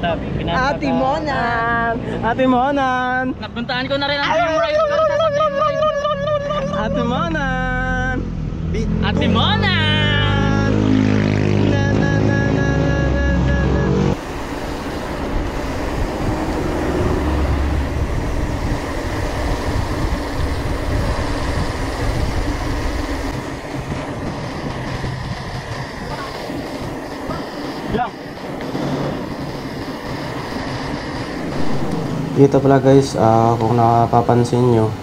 Ate Monan! Ate Monan! Napuntaan ko na rin ang Dream Ride. Ate Monan! Ate Monan! Na, na, na, na, na, na, na. Dito pala guys, kung napapansin nyo,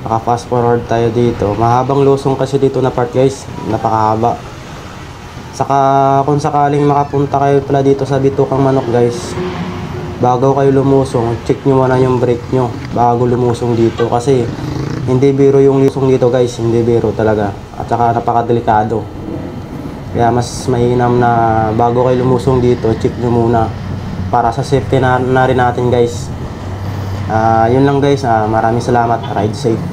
naka fast forward tayo dito. Mahabang lusong kasi dito na part guys, napakahaba. Saka kung sakaling makapunta kayo pala dito sa Bitukang Manok guys, bago kayo lumusong, check nyo muna yung brake nyo bago lumusong dito. Kasi hindi biro yung lusong dito guys, hindi biro talaga. At saka napakadelikado. Kaya mas mainam na bago kayo lumusong dito, check nyo muna para sa safety na rin natin guys. Yun lang guys, maraming salamat. Ride safe.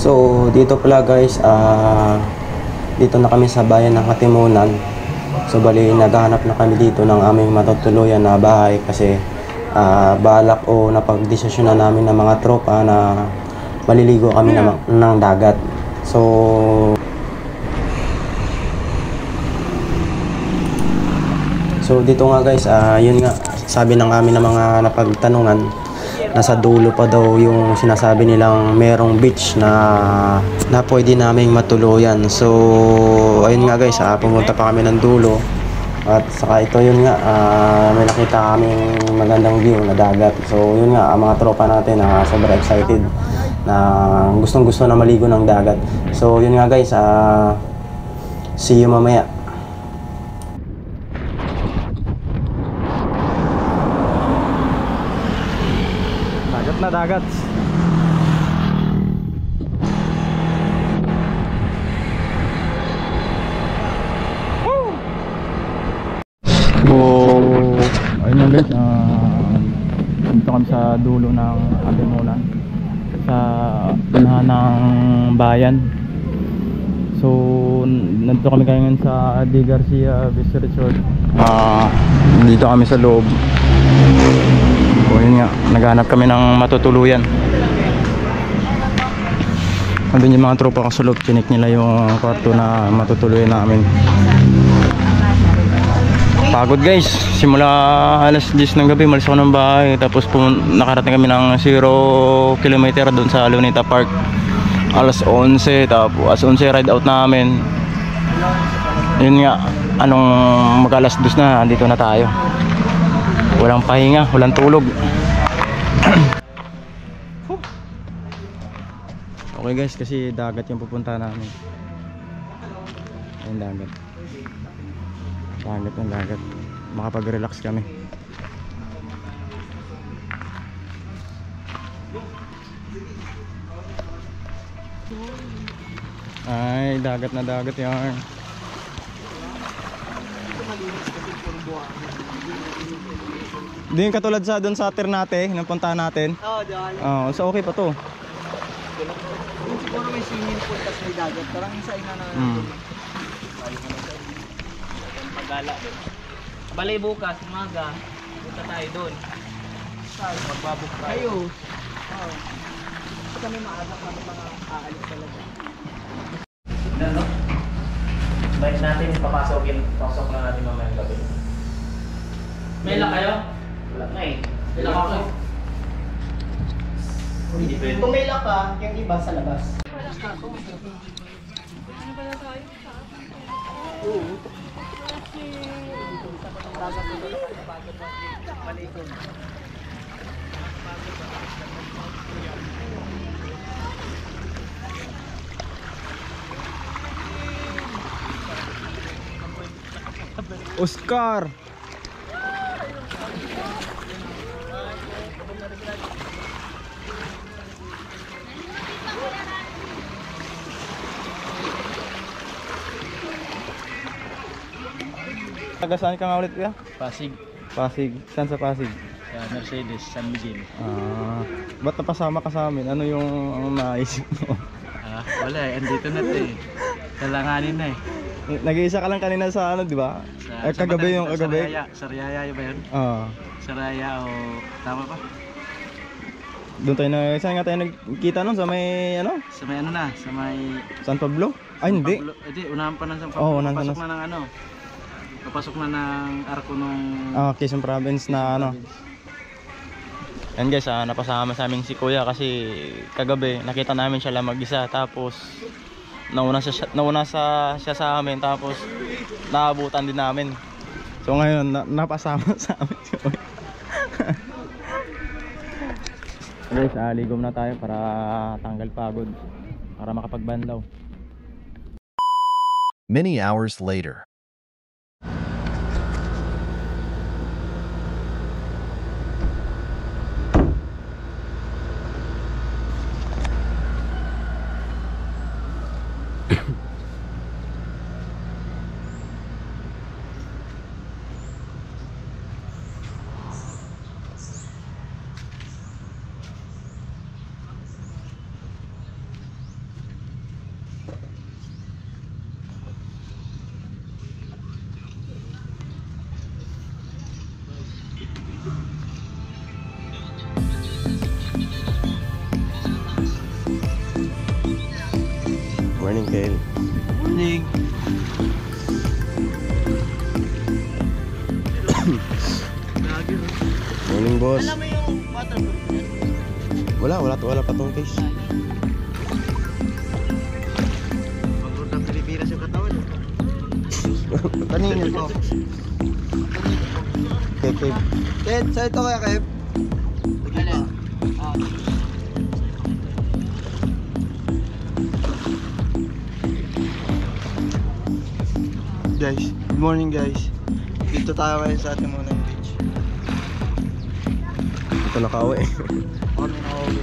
So dito pala guys, dito na kami sa bayan ng Katimunan. So bali naghahanap na kami dito ng aming matutuluyan na bahay kasi balak o napagdesisyon na namin ng mga tropa na maliligo kami ng dagat. So dito nga guys, yun nga sabi ng amin ng mga napagtanungan, nasa dulo pa daw yung sinasabi nilang merong beach na pwede naming matuluyan. So ayun nga guys, pumunta pa kami ng dulo at saka ito yun nga, may nakita kaming magandang view na dagat. So yun nga, ang mga tropa natin sobrang excited na gustong gusto na maligo ng dagat. So yun nga guys, see you mamaya. Na dagat. Ayun na guys, dito kami sa dulo ng Katimunan, sa unahan ng bayan. So nandito kami ngayon sa D. Garcia Beach Resort. Dito kami sa loob. O yun nga, naghanap kami ng matutuluyan. Andun yung mga tropa kasulog, chinik nila yung kwarto na matutuluyan namin. Pagod guys, simula alas 10 ng gabi malis ako ng bahay. Tapos nakarating kami ng 0 kilometer doon sa Luneta Park. Alas 11, tapos alas 11 ride out namin. Yun nga, mag-alas 2 na, andito na tayo. Walang pahinga, walang tulog. Okay guys, kasi dagat yung pupunta namin. Ayun, dagat. Dagat ng dagat. Makapag-relax kami. Ay, dagat na dagat yan. Hindi yung katulad sa doon sa Ternate, nung puntahan natin. Oo, doon. So okay pa to. Yung siguro may swimming pool tas may dagat. Parang isa ina na natin. Tayo ko na sa Pagala doon. Balay bukas, umaga. Punta tayo doon. Magbabuk tayo. Kayo. Oo. Kasi kami maanak kami mga aalis talaga. Ano? Bike natin, pasok na natin mamayang gabi. May ilan kayo? Wala na eh. Ilan ako eh? Hindi pwede. Kung may lock ka, yung iba sa labas. Oscar! Taga saan ka nga ulit kuya? Pasig. Pasig. Saan sa Pasig? Sa Mercedes, San Miguel. Ba't napasama ka sa amin? Ano yung naisip mo? Wala eh. Andito na ito eh. Kalanganin na eh. Nag-iisa ka lang kanina sa ano, di ba? Kagabi yung kagabi. Saraya ba yun? Oo. Saraya o... Tama pa? Doon tayo na, saan nga tayo nagkita nun? Sa may ano? Sa may ano na? Sa may... San Pablo? Ay hindi. Hindi, unahan pa ng San Pablo. Oo, unahan pa Papasok ng- na ng ano. Papasok na ng arko nung... Quezon Province na ano. Yan guys, napasama sa amin si Kuya kasi kagabi nakita namin siya lang mag-isa, tapos nauna siya sa amin, tapos naabutan din namin. So ngayon napasama sa amin si Kuya. Guys, ligom na tayo para tanggal pagod, para makapagbanlaw. Many hours later. Morning, Kel. Morning. Morning, boss. Alam mo yung waterproof niya? Wala pa tong case. Pag-road ng Pilipinas yung katawan. Kanina to. Kev. Ted, sa ito kaya Kev? Alin? Guys, good morning guys. Dito tayo ngayon sa ating muna beach. Ito nakauwi. Kami na uwi.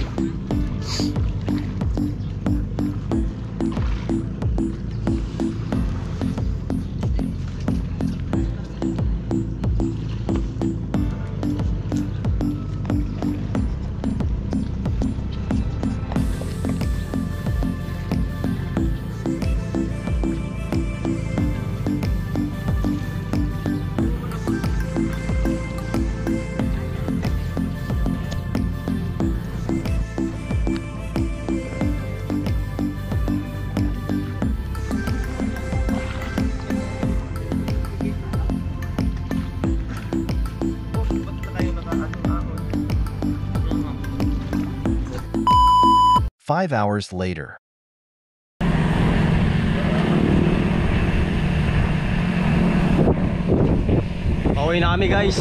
Five hours later. Pauwi na kami guys.